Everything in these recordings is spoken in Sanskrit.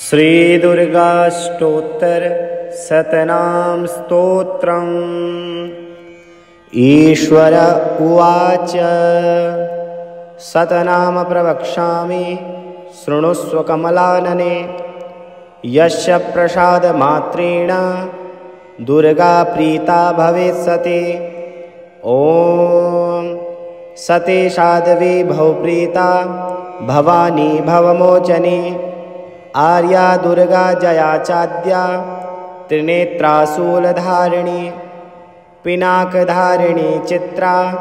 श्रीदुर्गाष्टोत्तर शतनाम स्तोत्रम्। ईश्वर उवाच शतनाम प्रवक्ष्यामि शृणुष्व कमलानने। यस्य प्रसादमात्रेण दुर्गा प्रीता भवेत् सती। ॐ सती साध्वी भवप्रीता भवानी भवमोचनी। आर्या दुर्गा जया चाद्या त्रिनेत्रा शूलधारिणी। पिनाकधारिणी चित्रा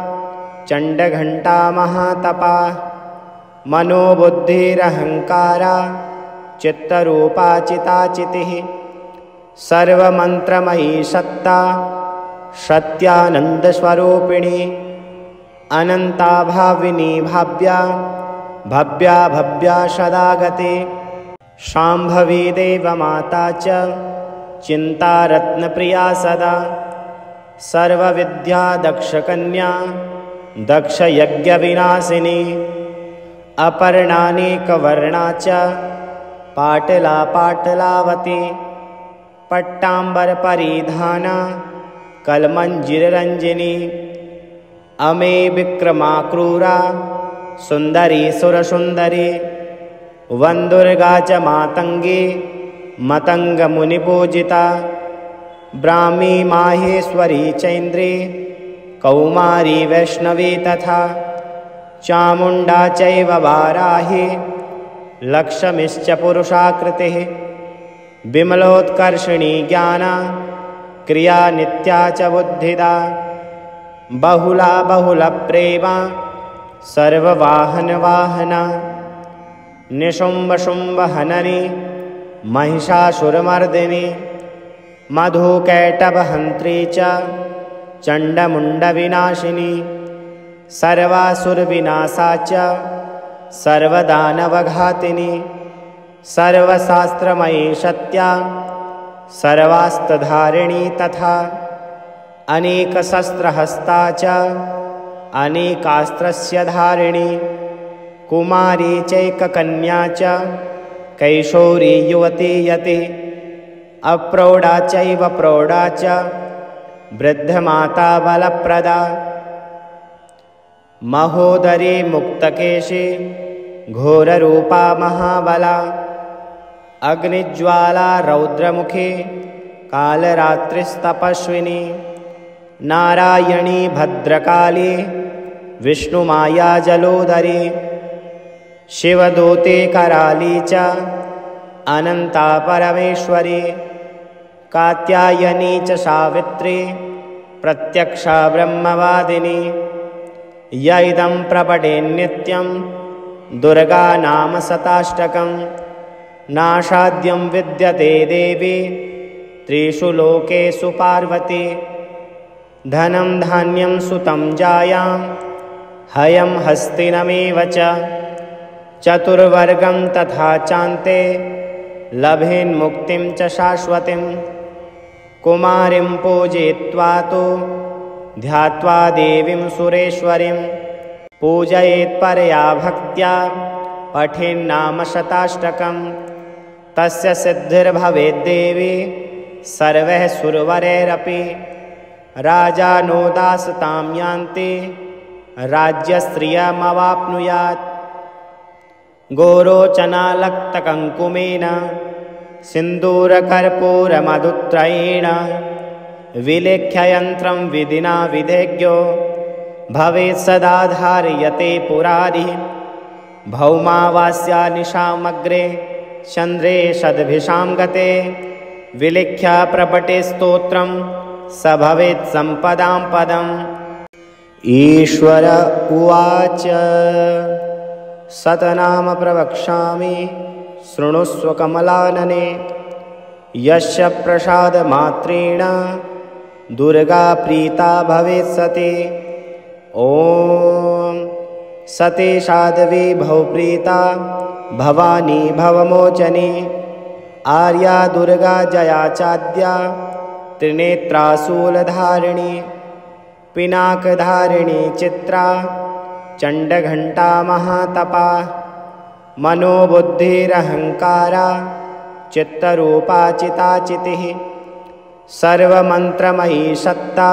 चण्डघण्टा महातपा। मनोबुद्धिरहङ्कारा चित्तरूपा चिताचितिः। सर्वमन्त्रमयी सत्ता सत्यानन्दस्वरूपिणी। अनन्ता भाविनी भाव्या भव्या भव्या सदा गति। शाम्भवी देवमाता च चिन्तारत्नप्रिया सदा। सर्वविद्या दक्षकन्या दक्षयज्ञविनाशिनी। अपर्णानेकवर्णा च पाटला पाटलावती। पट्टाम्बरपरिधाना कलमञ्जिररञ्जिनी। अमे विक्रमाक्रूरा सुन्दरी सुरसुन्दरी। वन्दुर्गा च मातङ्गी मतङ्गमुनिपूजिता। ब्राह्मी माहेश्वरी चैन्द्री कौमारी वैष्णवी तथा। चामुण्डा चैव वाराही लक्ष्मीश्च पुरुषाकृतिः। विमलोत्कर्षिणी ज्ञाना क्रिया नित्या च बुद्धिदा। बहुला बहुलप्रेमा सर्ववाहनवाहना। निशुम्भशुम्भहननी महिषासुरमर्दिनी। मधुकैटभहन्त्री च चण्डमुण्डविनाशिनी। सर्वासुरविनाशा च सर्वदानवघातिनी। सर्वशास्त्रमयी सत्या सर्वास्त्रधारिणी तथा। अनेकशस्त्रहस्ता च अनेकास्त्रस्य धारिणी। कुमारी चैककन्या च कैशोरी युवती यति। अप्रौढा चैव प्रौढा च वृद्धमाता बलप्रदा। महोदरी मुक्तकेशी घोररूपा महाबला। अग्निज्वाला रौद्रमुखी कालरात्रिस्तपस्विनी। नारायणी भद्रकाली विष्णुमाया जलोदरी। शिवदूते कराली च अनन्ता परमेश्वरी। कात्यायनी च सावित्री प्रत्यक्षा ब्रह्मवादिनी। य इदं प्रपठेन्नित्यं दुर्गा नाम शताष्टकं। नासाद्यं विद्यते देवी त्रिषु लोकेषु पार्वती। धनं धान्यं सुतं जायां हयं हस्तिनमेव च। चतुर्वर्गं तथा चान्ते लभेन्मुक्तिं च शाश्वतीं। कुमारीं पूजयित्वा तु ध्यात्वा देवीं सुरेश्वरीं। पूजयेत्परया भक्त्या पठेन्नाम शताष्टकं। तस्य सिद्धिर्भवेद्देवी सर्वैः सुरवरैरपि। राजानो दासतां यान्ति राज्यश्रियमवाप्नुयात्। गोरोचनालक्तकङ्कुमेन सिन्दूरकर्पूरमधुत्रयेण। विलेख्ययन्त्रं विधिना विधेज्ञो भवेत् सदा धार्यते पुरारिः। भौमावास्या निशामग्रे चन्द्रे षद्भिषां गते। विलिख्य प्रपटे स्तोत्रं स भवेत् सम्पदां पदम्। ईश्वर उवाच शतनाम प्रवक्ष्यामि शृणुष्व कमलानने। यस्य प्रसादमात्रेण दुर्गा प्रीता भवेत् सती। ॐ सती साध्वी भवप्रीता भवानी भवमोचनी। आर्या दुर्गा जया चाद्या त्रिनेत्रा शूलधारिणी। पिनाकधारिणी चित्रा चण्डघण्टा महातपा। मनोबुद्धिरहङ्कारा चित्तरूपा चिताचितिः सर्वमन्त्रमयी सत्ता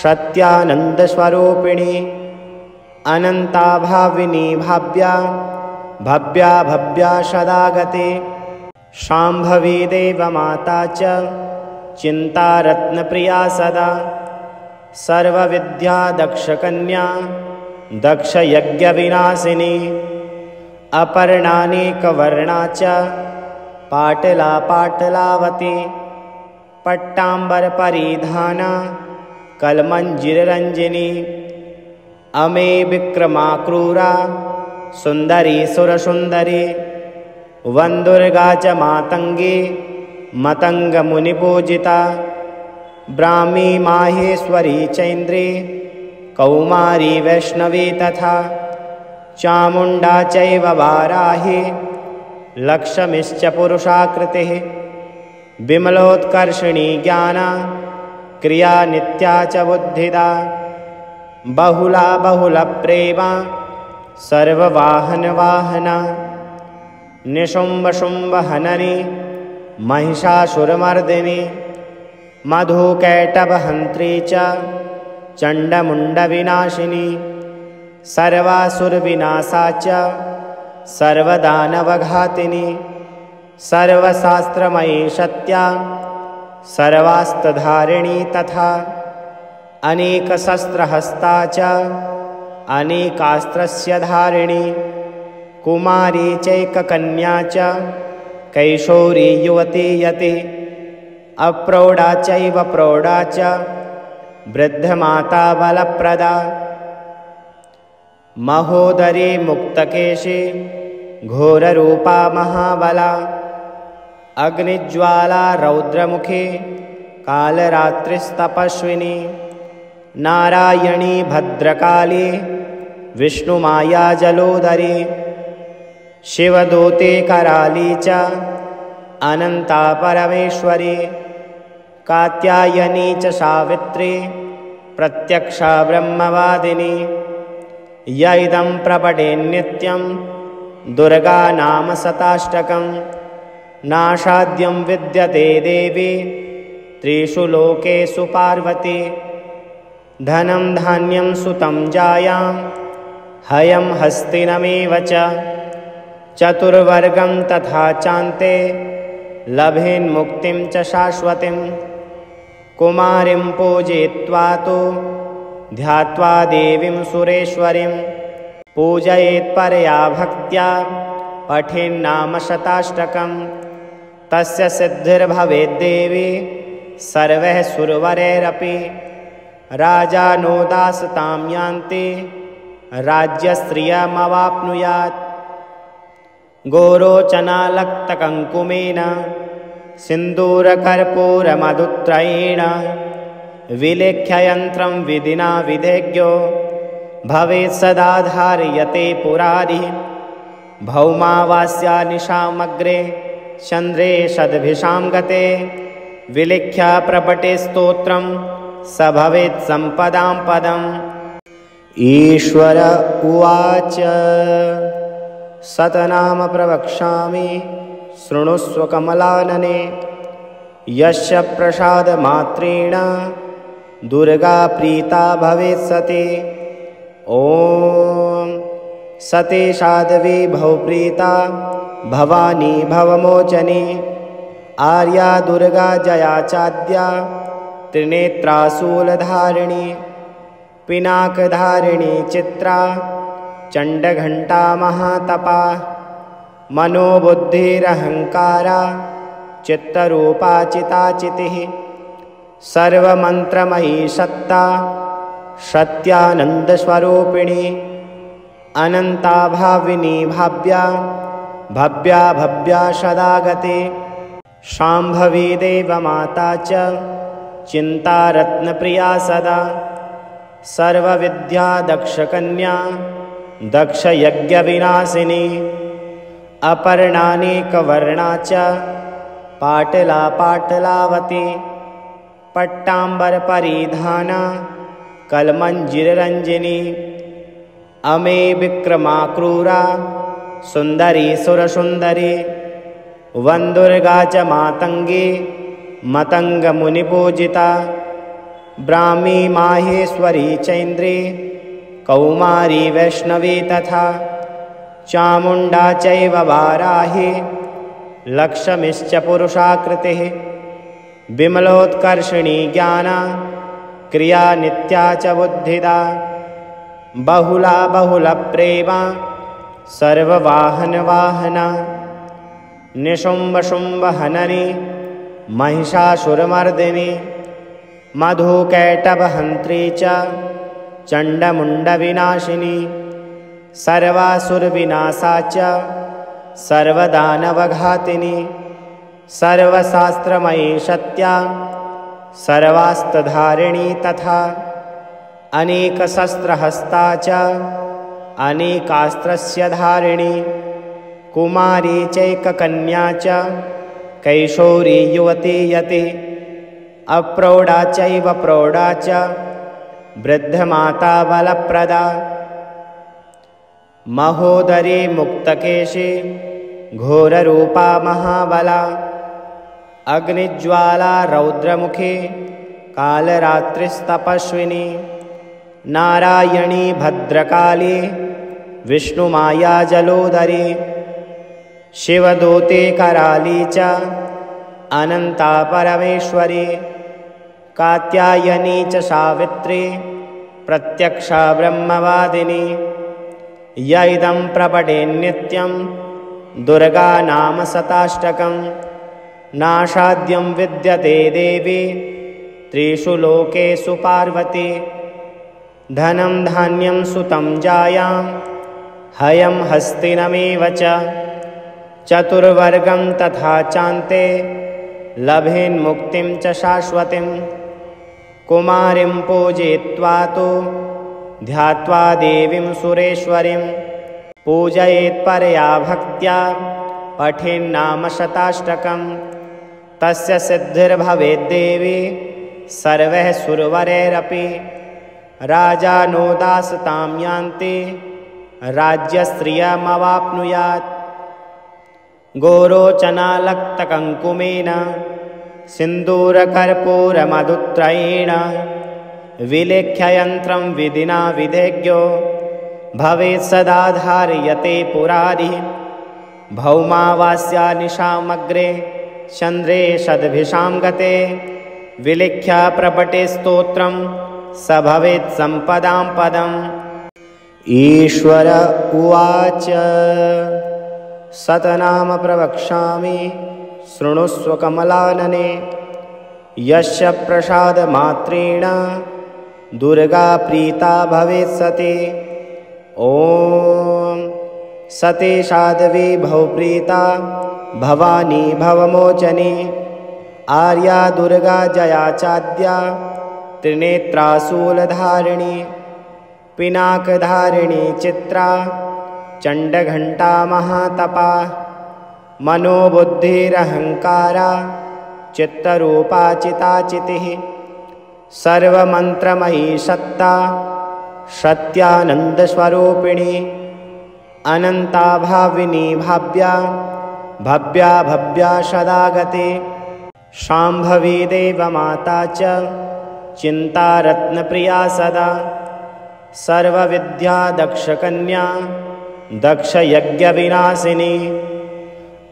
सत्यानन्दस्वरूपिणी अनन्ता भाविनी भाव्या भव्या भव्या सदा गते शाम्भवी देवमाता च चिन्तारत्नप्रिया सदा सर्वविद्या दक्षकन्या दक्षयज्ञविनाशिनी अपर्णानेकवर्णा च पाटला पाटलावती पट्टाम्बरपरिधाना कलमञ्जिररञ्जिनी अमे विक्रमा क्रूरा सुन्दरी सुरसुन्दरी वन्दुर्गा च मातङ्गी मतङ्गमुनिपूजिता ब्राह्मी माहेश्वरी चैन्द्री कौमारी वैष्णवी तथा चामुण्डा चैव वाराही लक्ष्मीश्च पुरुषाकृतिः विमलोत्कर्षिणी ज्ञाना क्रिया नित्या च बुद्धिदा बहुला बहुलप्रेमा सर्ववाहनवाहना निशुम्भशुम्भहननी महिषासुरमर्दिनी मधुकैटभहन्त्री च चण्डमुण्डविनाशिनी सर्वासुरविनाशा च सर्वदानवघातिनी सर्वशास्त्रमयी सत्या सर्वास्त्रधारिणी तथा अनेकशस्त्रहस्ता च अनेकास्त्रस्य धारिणी कुमारी चैककन्या च कैशोरी युवती यति अप्रौढा चैव प्रौढा च वृद्धमाता बलप्रदा महोदरी मुक्तकेशी घोररूपा महाबला अग्निज्वाला रौद्रमुखी कालरात्रिस्तपस्विनी नारायणी भद्रकाली विष्णुमाया जलोदरी शिवदूते कराली च अनन्ता परमेश्वरी कात्यायनी च सावित्री प्रत्यक्षा ब्रह्मवादिनी य इदं प्रपठेन्नित्यं दुर्गा नाम शताष्टकं नाशाद्यं विद्यते देवी त्रिषु लोकेषु पार्वती धनं धान्यं सुतं जायां हयं हस्तिनमेव च चतुर्वर्गं तथा चान्ते लभेन्मुक्तिं च शाश्वतीं कुमारीं पूजयित्वा तु ध्यात्वा देवीं सुरेश्वरीं पूजयेत्परया भक्त्या पठेन्नाम शताष्टकं तस्य सिद्धिर्भवेद्देवी सर्वैः सुरवरैरपि राजानो दासतां यान्ति राज्यश्रियमवाप्नुयात् गोरोचनालक्तकङ्कुमेन सिन्दूरकर्पूरमधुत्रयेण विलेख्ययन्त्रं विधिना विधेज्ञो भवेत् सदा धार्यते पुरारिः भौमावास्या निशामग्रे चन्द्रे सद्भिषां गते विलिख्य प्रपटे स्तोत्रं स भवेत् सम्पदां पदम्। ईश्वर उवाच शतनाम प्रवक्ष्यामि शृणुष्व कमलानने यस्य प्रसादमात्रेण दुर्गा प्रीता भवेत् सती ॐ सती साध्वी भवप्रीता भवानी भवमोचनी आर्या दुर्गा जया चाद्या त्रिनेत्रा शूलधारिणी पिनाकधारिणी चित्रा चण्डघण्टा महातपा मनोबुद्धिरहङ्कारा चित्तरूपा चिताचितिः सर्वमन्त्रमयी सत्ता सत्यानन्दस्वरूपिणी अनन्ता भाविनी भाव्या भव्या भव्या सदा गते शाम्भवी देवमाता च चिन्तारत्नप्रिया सदा सर्वविद्या दक्षकन्या दक्षयज्ञविनाशिनी अपर्णानेकवर्णा च पाटला पाटलावती पट्टाम्बरपरिधाना कलमञ्जिररञ्जिनी अमे विक्रमा क्रूरा सुन्दरी सुरसुन्दरी वन्दुर्गा च मातङ्गी मतङ्गमुनिपूजिता ब्राह्मी माहेश्वरी चैन्द्री कौमारी वैष्णवी तथा चामुण्डा चैव वाराही लक्ष्मीश्च पुरुषाकृतिः विमलोत्कर्षिणी ज्ञाना क्रिया नित्या च बुद्धिदा बहुला बहुलप्रेमा सर्ववाहनवाहना निशुम्भशुम्भहननी महिषासुरमर्दिनी मधुकैटभहन्त्री च चण्डमुण्डविनाशिनी सर्वासुरविनाशा च सर्वदानवघातिनी सर्वशास्त्रमयी सत्या सर्वास्त्रधारिणी तथा अनेकशस्त्रहस्ता च अनेकास्त्रस्य धारिणी कुमारी चैककन्या च कैशोरी युवती यति अप्रौढा चैव प्रौढा च वृद्धमाता बलप्रदा महोदरी मुक्तकेशी घोररूपा महाबला अग्निज्वाला रौद्रमुखी कालरात्रिस्तपस्विनी नारायणी भद्रकाली विष्णुमाया जलोदरी शिवदूते कराली च अनन्ता परमेश्वरी कात्यायनी च सावित्री प्रत्यक्षा ब्रह्मवादिनी य इदं प्रपठेन्नित्यं दुर्गा नाम शताष्टकं नाशाद्यं विद्यते देवी त्रिषु लोकेषु पार्वती धनं धान्यं सुतं जायां हयं हस्तिनमेव च चतुर्वर्गं तथा चान्ते लभेन्मुक्तिं च शाश्वतीं कुमारीं पूजयित्वा तु ध्यात्वा देवीं सुरेश्वरीं पूजयेत् परया भक्त्या पठेन्नाम शताष्टकं तस्य सिद्धिर्भवेद्देवी सर्वैः सुरवरैरपि राजानो दासतां यान्ति राज्यश्रियमवाप्नुयात् गोरोचनालक्तकङ्कुमेन सिन्दूरकर्पूरमधुत्रयेण विलेख्ययन्त्रं विधिना विधेज्ञो भवेत् सदा धार्यते पुरारिः भौमावास्या निशामग्रे चन्द्रे सद्भिषां गते विलिख्य प्रपटे स्तोत्रं स भवेत् सम्पदां पदम्। ईश्वर उवाच शतनाम प्रवक्ष्यामि शृणुष्व कमलानने यस्य प्रसादमात्रेण दुर्गा प्रीता भवेत् सती ॐ सती साध्वी भवप्रीता भवानी भवमोचनी आर्या दुर्गा जया चाद्या त्रिनेत्रा शूलधारिणी पिनाकधारिणी चित्रा चण्डघण्टा महातपा मनोबुद्धिरहङ्कारा चित्तरूपा चिताचितिः सर्वमन्त्रमयी सत्ता सत्यानन्दस्वरूपिणी अनन्ता भाविनी भाव्या भव्या भव्या सदा गति शाम्भवी देवमाता च चिन्तारत्नप्रिया सदा सर्वविद्या दक्षकन्या दक्षयज्ञविनाशिनी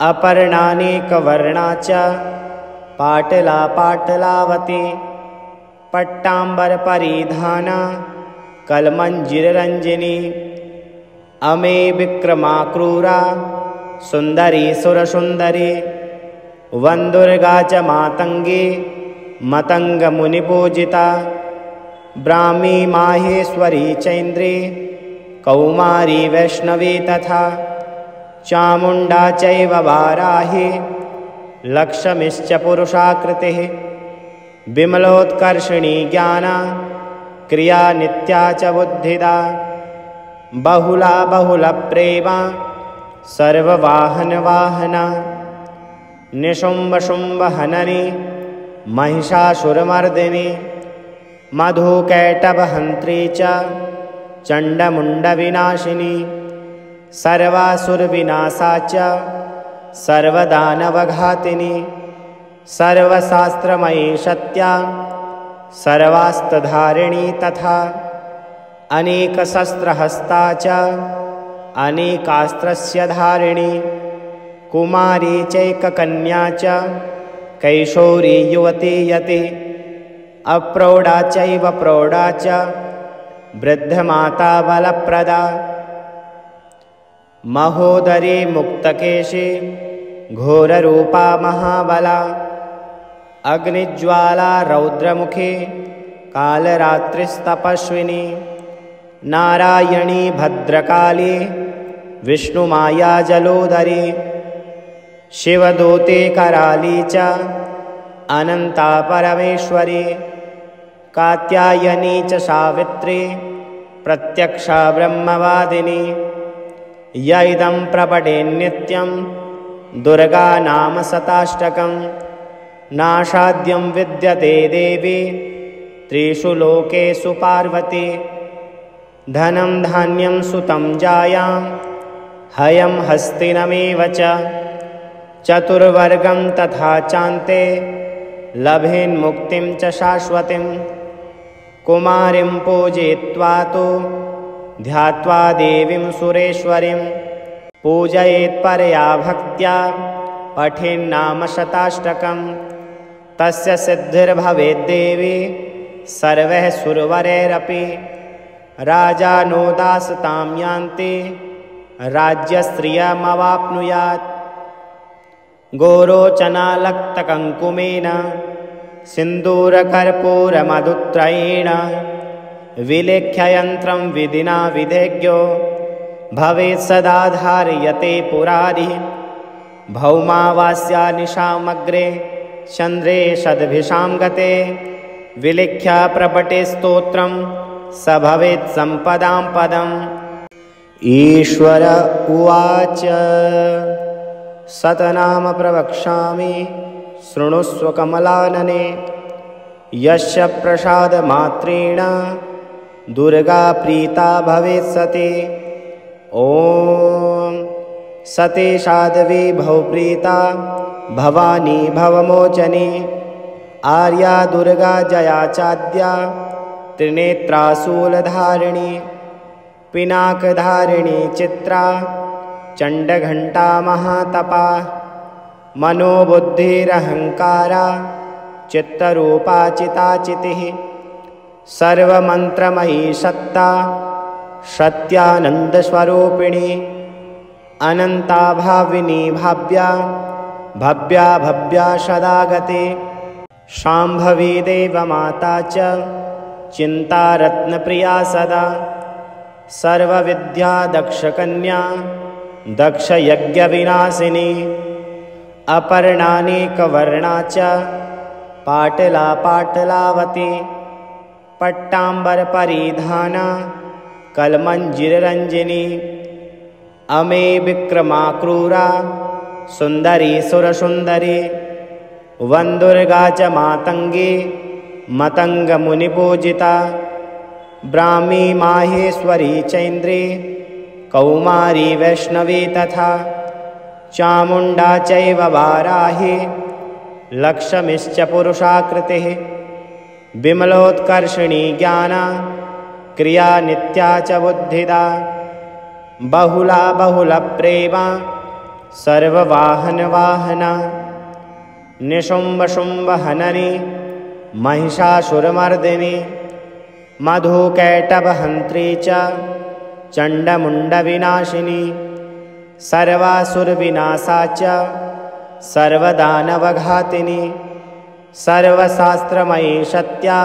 अपर्णानेकवर्णा च पाटला पाटलावती पट्टाम्बरपरिधाना कलमञ्जिररञ्जिनी अमे विक्रमाक्रूरा सुन्दरी सुरसुन्दरी वन्दुर्गा च मातङ्गी मतङ्गमुनिपूजिता ब्राह्मी माहेश्वरी चैन्द्री कौमारी वैष्णवी तथा चामुण्डा चैव वाराही लक्ष्मीश्च पुरुषाकृतिः विमलोत्कर्षिणी ज्ञाना क्रिया नित्या च बुद्धिदा बहुला बहुलप्रेमा सर्ववाहनवाहना निशुम्भशुम्भहननी महिषासुरमर्दिनी मधुकैटभहन्त्री च चण्डमुण्डविनाशिनी सर्वासुरविनाशा च सर्वदानवघातिनी सर्वशास्त्रमयी सत्या सर्वास्त्रधारिणी तथा अनेकशस्त्रहस्ता च अनेकास्त्रस्य धारिणी कुमारी चैककन्या च कैशोरी युवती यति अप्रौढा चैव प्रौढा च वृद्धमाता बलप्रदा महोदरी मुक्तकेशी घोररूपा महाबला अग्निज्वाला रौद्रमुखी कालरात्रिस्तपस्विनी नारायणी भद्रकाली विष्णुमाया जलोदरी शिवदूते कराली च अनंता परमेश्वरी कात्यायनी च सावित्री प्रत्यक्षा ब्रह्मवादिनी य इदं प्रपठे नित्यं दुर्गा नाम शताष्टकं नाशाद्यं विद्यते देवी त्रिषु लोकेषु पार्वती धनं धान्यं सुतं जायां हयं हस्तिनमेव च चतुर्वर्गं तथा चान्ते लभेन्मुक्तिं च शाश्वतीं कुमारीं पूजयित्वा तु ध्यात्वा देवीं सुरेश्वरीं पूजयेत् परया भक्त्या पठेन्नाम शताष्टकं तस्य सिद्धिर्भवेद्देवी सर्वैः सुरवरैरपि राजानो दासतां यान्ति राज्यश्रियमवाप्नुयात् गोरोचनालक्तकङ्कुमेन सिन्दूरकर्पूरमधुत्रयेण विलेख्ययन्त्रं विधिना विधेज्ञो भवेत् सदा धार्यते पुरारिः भौमावास्या निशामग्रे चन्द्रे सद्भिषां गते विलिख्य प्रपटे स्तोत्रं स भवेत् सम्पदां पदम्। ईश्वर उवाच शतनाम प्रवक्ष्यामि शृणुष्व कमलानने यस्य प्रसादमात्रेण दुर्गा प्रीता भवेत् सती ॐ सती साध्वी भवप्रीता भवानी भवमोचनी आर्या दुर्गा जया चाद्या त्रिनेत्रा शूलधारिणी पिनाकधारिणी चित्रा चण्डघण्टा महातपा मनोबुद्धिरहङ्कारा चित्तरूपा चिताचितिः सर्वमन्त्रमयी सत्ता सत्यानन्दस्वरूपिणी अनन्ता भाविनी भाव्या भव्या भव्या सदा गते शाम्भवी देवमाता च चिन्तारत्नप्रिया सदा सर्वविद्या दक्षकन्या दक्षयज्ञविनाशिनी अपर्णानेकवर्णा च पाटला पाटलावती पट्टाम्बरपरिधाना कलमञ्जिररञ्जिनी अमे विक्रमाक्रूरा सुन्दरी सुरसुन्दरी वन्दुर्गा च मातङ्गी मतङ्गमुनिपूजिता ब्राह्मी माहेश्वरी चैन्द्री कौमारी वैष्णवी तथा चामुण्डा चैव वाराही लक्ष्मीश्च पुरुषाकृतिः विमलोत्कर्षिणी ज्ञाना क्रिया नित्या च बुद्धिदा बहुला बहुलप्रेमा सर्ववाहनवाहना निशुम्भशुम्भहननी महिषासुरमर्दिनी मधुकैटभहन्त्री च चण्डमुण्डविनाशिनी सर्वासुरविनाशा च सर्वदानवघातिनी सर्वशास्त्रमयी सत्या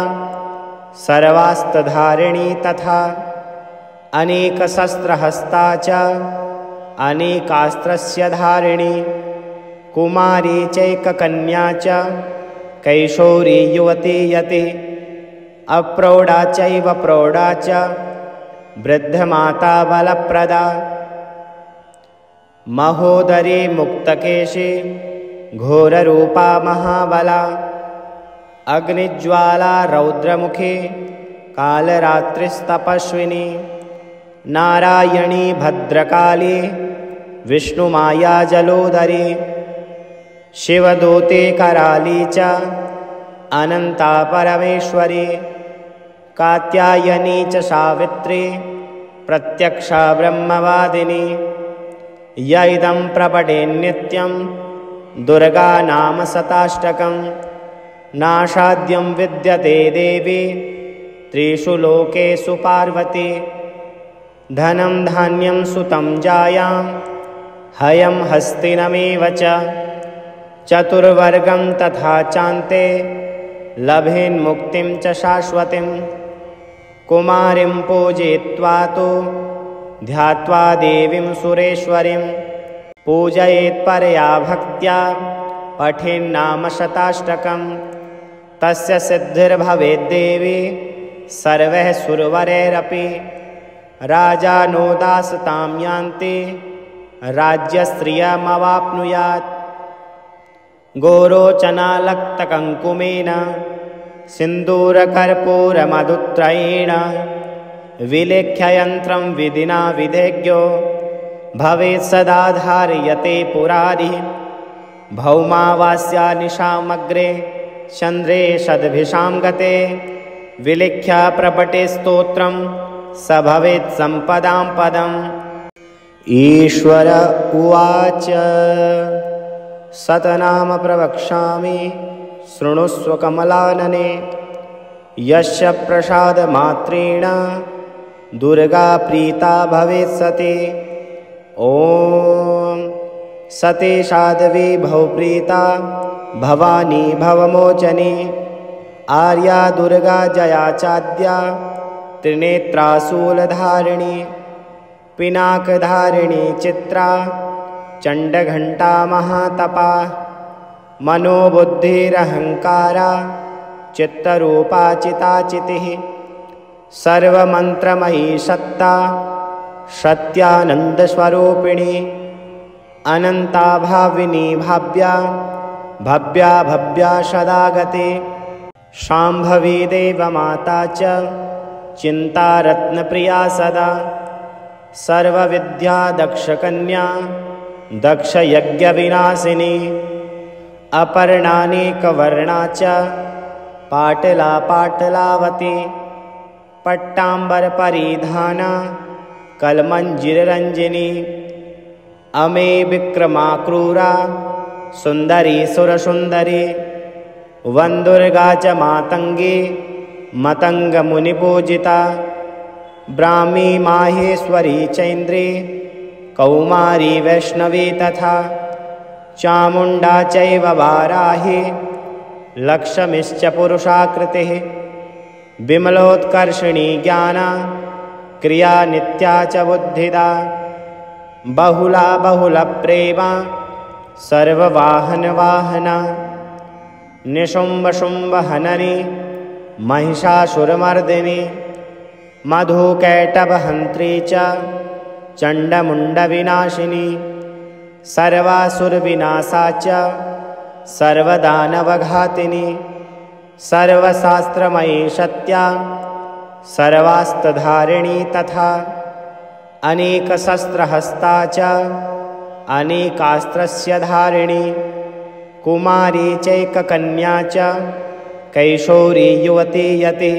सर्वास्त्रधारिणी तथा अनेकशस्त्रहस्ता च अनेकास्त्रस्य धारिणी कुमारी चैककन्या च कैशोरी युवती यति अप्रौढा चैव प्रौढा च वृद्धमाता बलप्रदा महोदरी मुक्तकेशी घोररूपा महाबला अग्निज्वाला रौद्रमुखी कालरात्रिस्तपस्विनी नारायणी भद्रकाली विष्णुमाया जलोदरी शिवदूते कराली च अनंता परमेश्वरी कात्यायनी च सावित्री प्रत्यक्षा ब्रह्मवादिनी य इदं प्रपठे नित्यं दुर्गा नाम शताष्टकं नाशाद्यं विद्यते देवी त्रिषु लोकेषु पार्वती धनं धान्यं सुतं जायां हयं हस्तिनमेव च चतुर्वर्गं तथा चान्ते लभेन्मुक्तिं च शाश्वतीं कुमारीं पूजयित्वा तु ध्यात्वा देवीं सुरेश्वरीं पूजयेत्परया भक्त्या पठेन्नाम शताष्टकं तस्य सिद्धिर्भवेद्देवी सर्वैः सुरवरैरपि राजानो दासतां यान्ति राज्यश्रियमवाप्नुयात् गोरोचनालक्तकङ्कुमेन सिन्दूरकर्पूरमधुत्रयेण विलेख्ययन्त्रं विधिना विधेज्ञो भवेत् सदा धारयते पुरारिः भौमावास्या निशामग्रे चन्द्रे षद्भिषां गते विलिख्य प्रपटे स्तोत्रं स भवेत् सम्पदां पदम्। ईश्वर उवाच शतनाम प्रवक्ष्यामि शृणुष्व कमलानने यस्य प्रसादमात्रेण दुर्गा प्रीता भवेत् सती ॐ सती साध्वी भवप्रीता भवानी भवमोचनी आर्या दुर्गा जया चाद्या त्रिनेत्रा शूलधारिणी पिनाकधारिणी चित्रा चण्डघण्टा महातपा मनोबुद्धिरहङ्कारा चित्तरूपा चिताचितिः सर्वमन्त्रमयी सत्ता सत्यानन्दस्वरूपिणी अनन्ता भाविनी भाव्या भव्या भव्या सदा गते शाम्भवी देवमाता च चिन्तारत्नप्रिया सदा सर्वविद्या दक्षकन्या दक्षयज्ञविनाशिनी अपर्णानेकवर्णा च पाटला पाटलावती पट्टाम्बरपरिधाना कलमञ्जिररञ्जिनी अमे विक्रमा क्रूरा सुन्दरी सुरसुन्दरी वन्दुर्गा च मातङ्गी मतङ्गमुनिपूजिता ब्राह्मी माहेश्वरी चैन्द्री कौमारी वैष्णवी तथा चामुण्डा चैव वाराही लक्ष्मीश्च पुरुषाकृतिः विमलोत्कर्षिणी ज्ञाना क्रिया नित्या च बुद्धिदा बहुला बहुलप्रेमा सर्ववाहनवाहना निशुम्भशुम्भहननी महिषासुरमर्दिनी मधुकैटभहन्त्री च चण्डमुण्डविनाशिनी सर्वासुरविनाशा च सर्वदानवघातिनी सर्वशास्त्रमयी सत्या सर्वास्त्रधारिणी तथा अनेकशस्त्रहस्ता च अनेकास्त्रस्य धारिणी कुमारी चैककन्या च कैशोरी युवती यति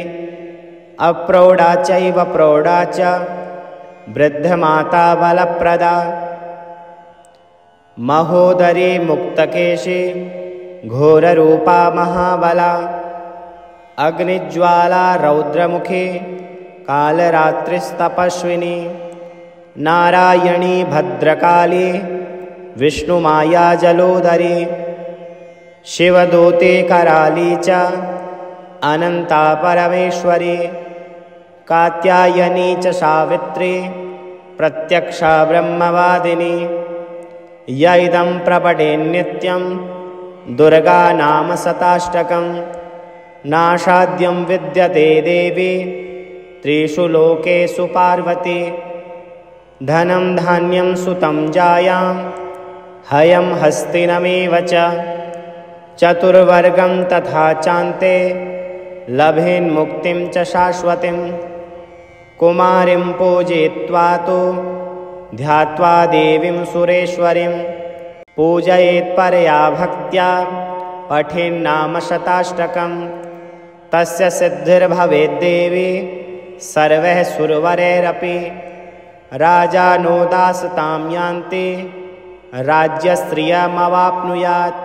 अप्रौढा चैव प्रौढा च वृद्धमाता बलप्रदा महोदरी मुक्तकेशी घोररूपा महाबला अग्निज्वाला रौद्रमुखी कालरात्रिस्तपस्विनी नारायणी भद्रकाली विष्णुमाया जलोदरी शिवदूते कराली च अनंता परमेश्वरी कात्यायनी च सावित्री प्रत्यक्षा ब्रह्मवादिनी य इदं प्रपठे नित्यं दुर्गा नाम शताष्टकं नाशाद्यं विद्यते देवी त्रिषु लोकेषु पार्वती धनं धान्यं सुतं जायां हयं हस्तिनमेव च चतुर्वर्गं तथा चान्ते लभेन्मुक्तिं च शाश्वतीं कुमारीं पूजयित्वा तु ध्यात्वा देवीं सुरेश्वरीं पूजयेत्परया भक्त्या पठेन्नाम शताष्टकं तस्य सिद्धिर्भवेद्देवी सर्वैः सुरवरैरपि राजानो दासतां यान्ति राज्यश्रियमवाप्नुयात्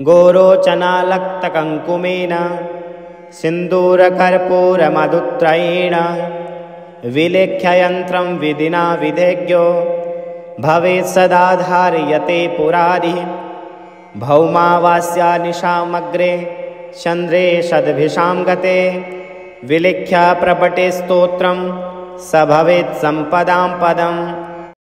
गोरोचनालक्तकङ्कुमेन सिन्दूरकर्पूरमधुत्रयेण विलेख्य यन्त्रं विधिना विधेज्ञो भवेत् सदा धार्यते पुरारिः भौमावास्या निशामग्रे चन्द्रे षद्भिषां गते विलिख्य प्रपटे स्तोत्रं स भवेत् सम्पदां पदम्